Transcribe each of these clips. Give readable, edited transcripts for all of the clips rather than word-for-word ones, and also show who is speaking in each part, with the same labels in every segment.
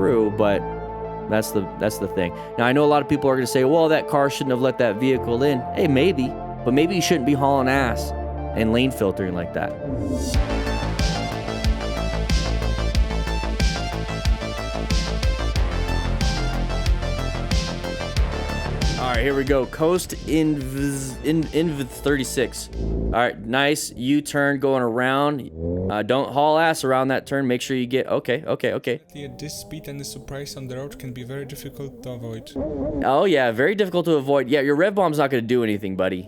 Speaker 1: through, but that's the thing. Now, I know a lot of people are going to say, well, that car shouldn't have let that vehicle in. Hey, maybe, but maybe you shouldn't be hauling ass and lane filtering like that. All right, here we go. Coast Inv 36. All right, nice U-turn going around. Don't haul ass around that turn. Make sure you get, okay.
Speaker 2: At this speed and the surprise on the road can be very difficult to avoid.
Speaker 1: Oh yeah, very difficult to avoid. Yeah, your rev bomb's not going to do anything, buddy.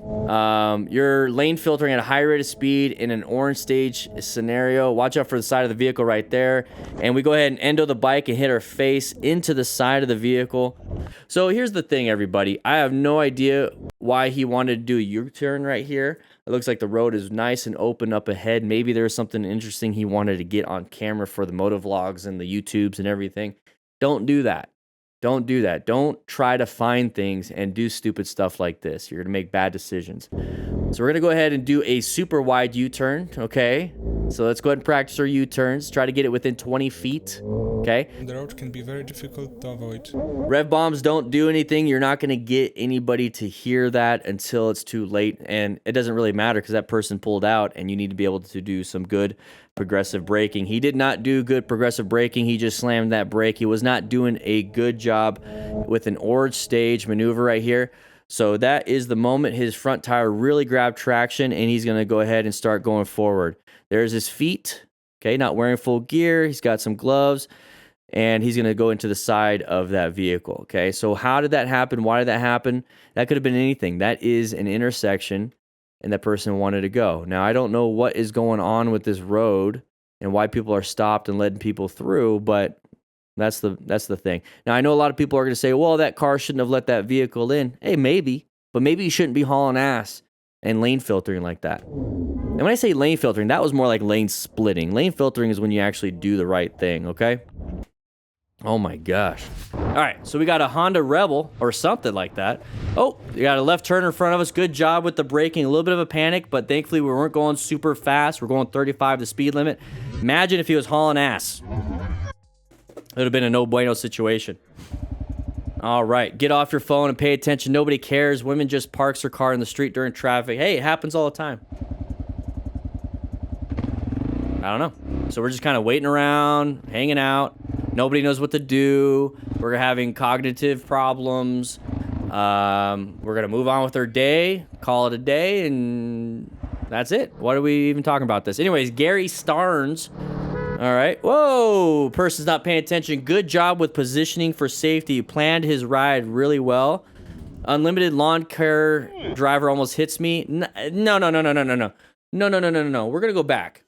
Speaker 1: You're lane filtering at a high rate of speed in an orange stage scenario. Watch out for the side of the vehicle right there. And we go ahead and endo the bike and hit our face into the side of the vehicle. So here's the thing, everybody. I have no idea why he wanted to do a U-turn right here. It looks like the road is nice and open up ahead. Maybe there's something interesting he wanted to get on camera for the motovlogs and the YouTubes and everything. Don't do that. Don't do that. Don't try to find things and do stupid stuff like this. You're going to make bad decisions. So we're going to go ahead and do a super wide U-turn, okay? So let's go ahead and practice our U-turns. Try to get it within 20 feet, okay?
Speaker 2: The road can be very difficult to avoid.
Speaker 1: Rev bombs don't do anything. You're not going to get anybody to hear that until it's too late. And it doesn't really matter because that person pulled out and you need to be able to do some good progressive braking. He did not do good progressive braking. He just slammed that brake. He was not doing a good job with an orange stage maneuver right here. So that is the moment his front tire really grabbed traction and he's going to go ahead and start going forward. There's his feet, okay, not wearing full gear. He's got some gloves and he's going to go into the side of that vehicle, okay? So how did that happen? Why did that happen? That could have been anything. That is an intersection and that person wanted to go. Now, I don't know what is going on with this road and why people are stopped and letting people through, but that's the thing. Now, I know a lot of people are going to say, well, that car shouldn't have let that vehicle in. Hey, maybe, but maybe you shouldn't be hauling ass and lane filtering like that. And when I say lane filtering, that was more like lane splitting. Lane filtering is when you actually do the right thing, okay? Oh my gosh. All right, so we got a Honda Rebel or something like that. Oh, we got a left turn in front of us. Good job with the braking. A little bit of a panic, but thankfully we weren't going super fast. We're going 35 the speed limit. Imagine if he was hauling ass. It would have been a no bueno situation. All right, get off your phone and pay attention. Nobody cares. Women just parks her car in the street during traffic. Hey, it happens all the time. I don't know. So we're just kind of waiting around, hanging out. Nobody knows what to do. We're having cognitive problems. We're going to move on with our day, call it a day, and that's it. What are we even talking about this? Anyways, Gary Starnes. All right. Whoa, person's not paying attention. Good job with positioning for safety. Planned his ride really well. Unlimited lawn care driver almost hits me. No. We're going to go back.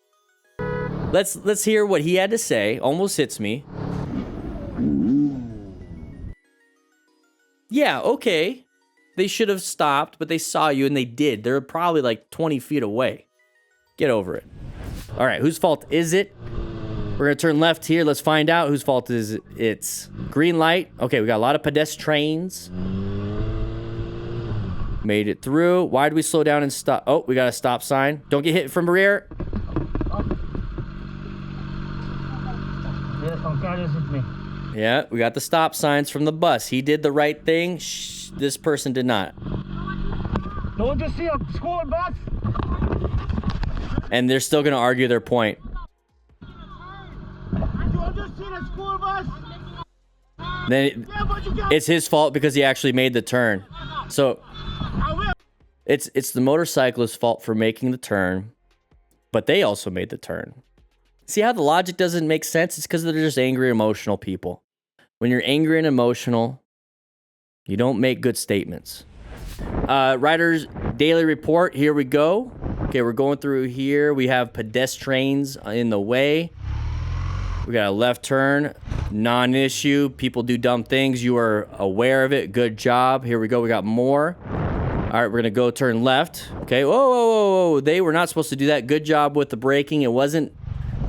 Speaker 1: Let's hear what he had to say. Almost hits me. Yeah, okay. They should have stopped, but they saw you and they did. They're probably like 20 feet away. Get over it. All right, whose fault is it? We're going to turn left here. Let's find out whose fault is it. It's green light. Okay, we got a lot of pedestrians. Made it through. Why did we slow down and stop? Oh, we got a stop sign. Don't get hit from rear. Yeah, we got the stop signs from the bus. He did the right thing. Shh, this person did not.
Speaker 3: Don't you see a school bus?
Speaker 1: And they're still going to argue their point. Then it's his fault because he actually made the turn. So it's the motorcyclist's fault for making the turn, but they also made the turn. See how the logic doesn't make sense? It's because they're just angry, emotional people. When you're angry and emotional, you don't make good statements. Riders Daily Report, here we go. Okay, we're going through here. We have pedestrians in the way. We got a left turn, non-issue. People do dumb things. You are aware of it. Good job. Here we go. We got more. All right, we're going to go turn left. Okay, whoa. They were not supposed to do that. Good job with the braking. It wasn't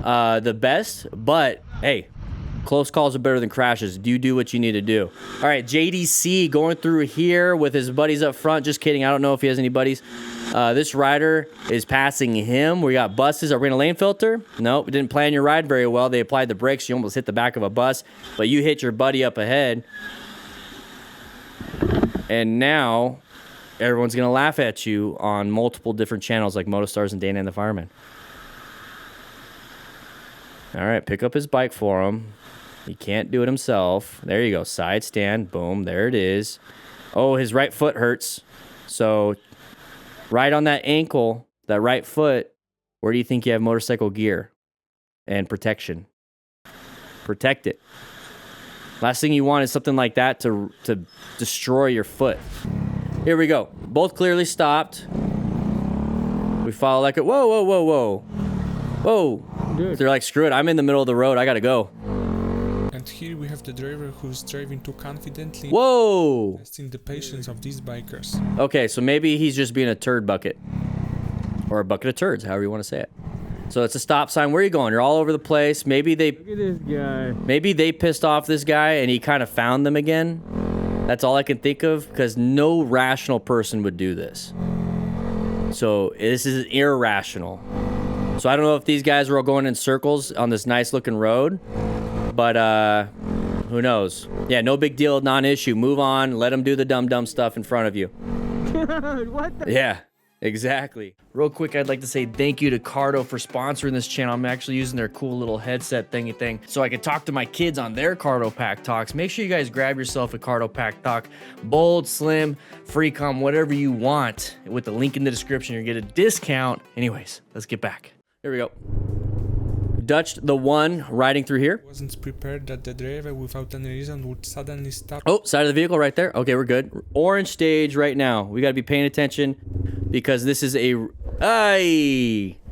Speaker 1: the best, but hey, close calls are better than crashes. You do what you need to do. All right, JDC going through here with his buddies up front. Just kidding. I don't know if he has any buddies. This rider is passing him. We got buses. Are we gonna lane filter? Nope, we didn't plan your ride very well. They applied the brakes. You almost hit the back of a bus, but you hit your buddy up ahead. And now everyone's gonna laugh at you on multiple different channels like MotoStars and DanDanTheFireman. All right, pick up his bike for him. He can't do it himself. There you go, side stand, boom, there it is. Oh, his right foot hurts. So right on that ankle, that right foot, where do you think you have motorcycle gear and protection? Protect it. Last thing you want is something like that to destroy your foot. Here we go. Both clearly stopped. We follow like a whoa, whoa, whoa, whoa. Whoa. Dude. They're like, screw it, I'm in the middle of the road, I gotta go.
Speaker 2: And here we have the driver who's driving too confidently.
Speaker 1: Whoa!
Speaker 2: Testing the patience of these bikers.
Speaker 1: Okay, so maybe he's just being a turd bucket. Or a bucket of turds, however you want to say it. So it's a stop sign. Where are you going? You're all over the place. Maybe they...
Speaker 3: Look at this guy.
Speaker 1: Maybe they pissed off this guy and he kind of found them again. That's all I can think of, because no rational person would do this. So this is irrational. So I don't know if these guys were all going in circles on this nice looking road, but who knows? Yeah, no big deal, non-issue. Move on, let them do the dumb stuff in front of you.
Speaker 3: Dude, what the?
Speaker 1: Yeah, exactly. Real quick, I'd like to say thank you to Cardo for sponsoring this channel. I'm actually using their cool little headset thingy thing so I can talk to my kids on their Cardo Pack Talks. Make sure you guys grab yourself a Cardo Pack Talk. Bold, slim, free-com, whatever you want. With the link in the description, you're gonna get a discount. Anyways, let's get back. Here we go. Dutched the one riding through here.
Speaker 2: Wasn't prepared that the driver without any reason would suddenly stop.
Speaker 1: Oh, side of the vehicle right there. Okay, we're good. Orange stage right now. We got to be paying attention because this is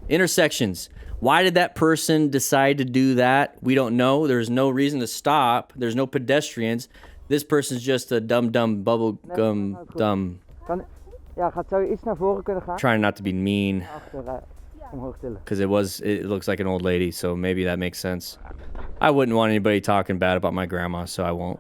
Speaker 1: intersections. Why did that person decide to do that? We don't know. There's no reason to stop. There's no pedestrians. This person's just a dumb bubblegum dumb.
Speaker 3: Ja, gaat zo iets naar voren kunnen gaan?
Speaker 1: Trying not to be mean.
Speaker 3: Achter, omhoog tillen.
Speaker 1: Because it looks like an old lady, so maybe that makes sense. I wouldn't want anybody talking bad about my grandma, so I won't.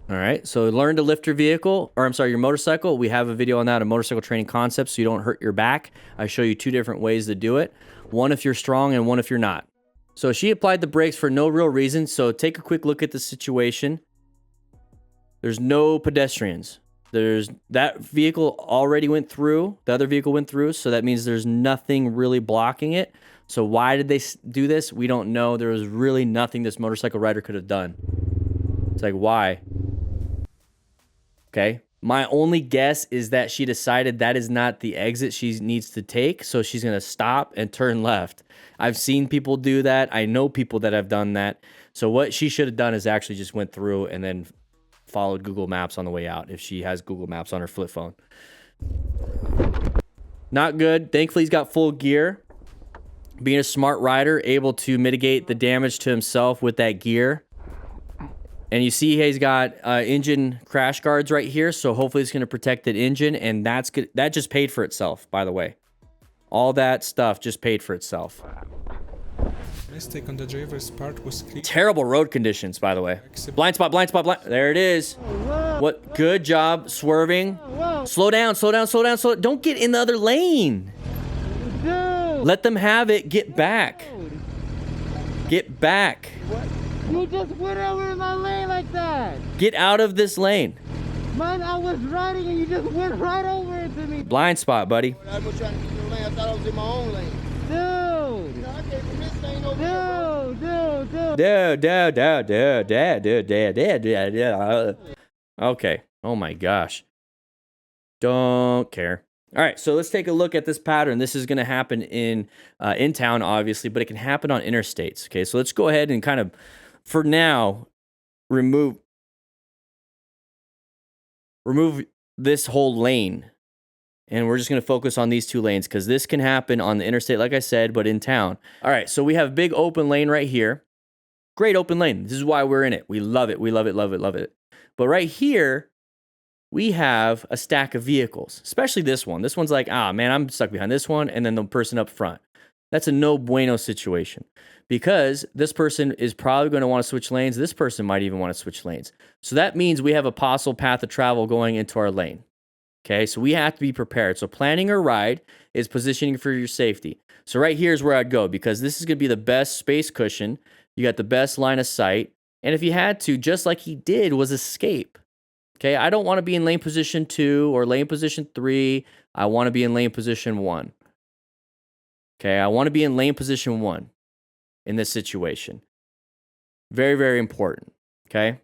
Speaker 1: All right, so learn to lift your vehicle, or I'm sorry, your motorcycle. We have a video on that, a motorcycle training concept, so you don't hurt your back. I show you two different ways to do it. One if you're strong and one if you're not. So she applied the brakes for no real reason, so take a quick look at the situation. There's no pedestrians. That vehicle already went through, the other vehicle went through, so that means there's nothing really blocking it. So why did they do this? We don't know. There was really nothing this motorcycle rider could have done. It's like, why? Okay. My only guess is that she decided that is not the exit she needs to take, so she's going to stop and turn left. I've seen people do that. I know people that have done that. So what she should have done is actually just went through and then followed Google Maps on the way out if she has Google Maps on her flip phone. Not good. Thankfully, he's got full gear. Being a smart rider, able to mitigate the damage to himself with that gear. And you see he's got engine crash guards right here, so hopefully it's going to protect the engine, and that's good. That just paid for itself, by the way. All that stuff just paid for itself.
Speaker 2: Mistake on the driver's part was clear.
Speaker 1: Terrible road conditions, by the way. Blind spot, blind spot, blind. There it is. What? Good job swerving. Slow down, slow down, slow down, slow down. Don't get in the other lane.
Speaker 3: Dude.
Speaker 1: Let them have it. Get back. Get back.
Speaker 3: You just went over in my lane like that.
Speaker 1: Get out of this lane.
Speaker 3: Man, I was riding and you just went right over into me.
Speaker 1: Blind spot, buddy.
Speaker 3: I was trying to get in the lane. I thought I was in my own lane. Dude. No, I came from this lane over
Speaker 1: Dude. Okay. Oh my gosh. Don't care. All right, so let's take a look at this pattern. This is going to happen in town, obviously, but it can happen on interstates. Okay, so let's go ahead and kind of, for now, remove this whole lane. And we're just going to focus on these two lanes because this can happen on the interstate, like I said, but in town. All right, so we have a big open lane right here. Great open lane. This is why we're in it. We love it. We love it, love it, love it. But right here, we have a stack of vehicles, especially this one. This one's like, ah, man, I'm stuck behind this one, and then the person up front. That's a no bueno situation because this person is probably going to want to switch lanes. This person might even want to switch lanes. So that means we have a possible path of travel going into our lane. Okay, so we have to be prepared. So planning a ride is positioning for your safety. So right here is where I'd go because this is going to be the best space cushion. You got the best line of sight. And if you had to, just like he did, was escape. Okay, I don't want to be in lane position 2 or lane position 3. I want to be in lane position 1. Okay, I want to be in lane position 1 in this situation. Very, very important. Okay.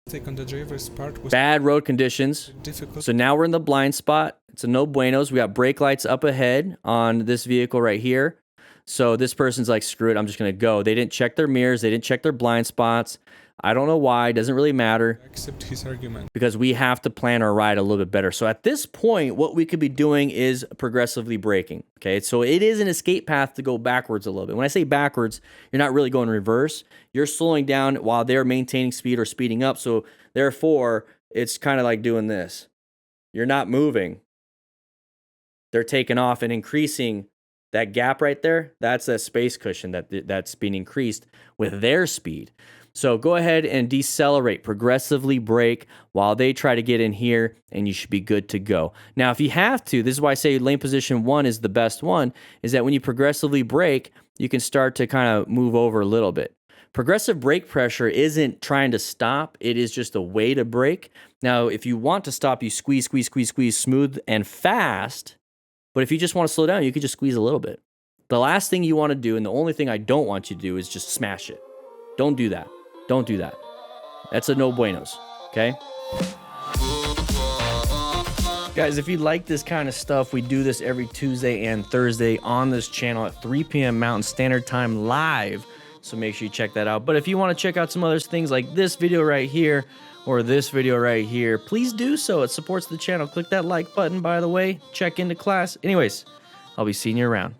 Speaker 2: Take on the driver's part was
Speaker 1: Bad road conditions.
Speaker 2: difficult.
Speaker 1: So now we're in the blind spot. It's a no buenos. We got brake lights up ahead on this vehicle right here. So this person's like, screw it, I'm just going to go. They didn't check their mirrors. They didn't check their blind spots. I don't know why. It doesn't really matter
Speaker 2: Accept his argument.
Speaker 1: because we have to plan our ride a little bit better. So at this point, what we could be doing is progressively braking. Okay, so it is an escape path to go backwards a little bit. When I say backwards, you're not really going reverse. You're slowing down while they're maintaining speed or speeding up. So therefore, it's kind of like doing this. You're not moving. They're taking off and increasing that gap right there. That's that space cushion that's being increased with their speed. So go ahead and decelerate, progressively brake while they try to get in here, and you should be good to go. Now, if you have to, this is why I say lane position 1 is the best one, is that when you progressively brake, you can start to kind of move over a little bit. Progressive brake pressure isn't trying to stop. It is just a way to brake. Now, if you want to stop, you squeeze, squeeze, squeeze, squeeze, smooth and fast. But if you just want to slow down, you could just squeeze a little bit. The last thing you want to do, and the only thing I don't want you to do, is just smash it. Don't do that. Don't do that. That's a no buenos, okay? Guys, if you like this kind of stuff, we do this every Tuesday and Thursday on this channel at 3 p.m. Mountain Standard Time live. So make sure you check that out. But if you want to check out some other things like this video right here or this video right here, please do so. It supports the channel. Click that like button, by the way. Check into class. Anyways, I'll be seeing you around.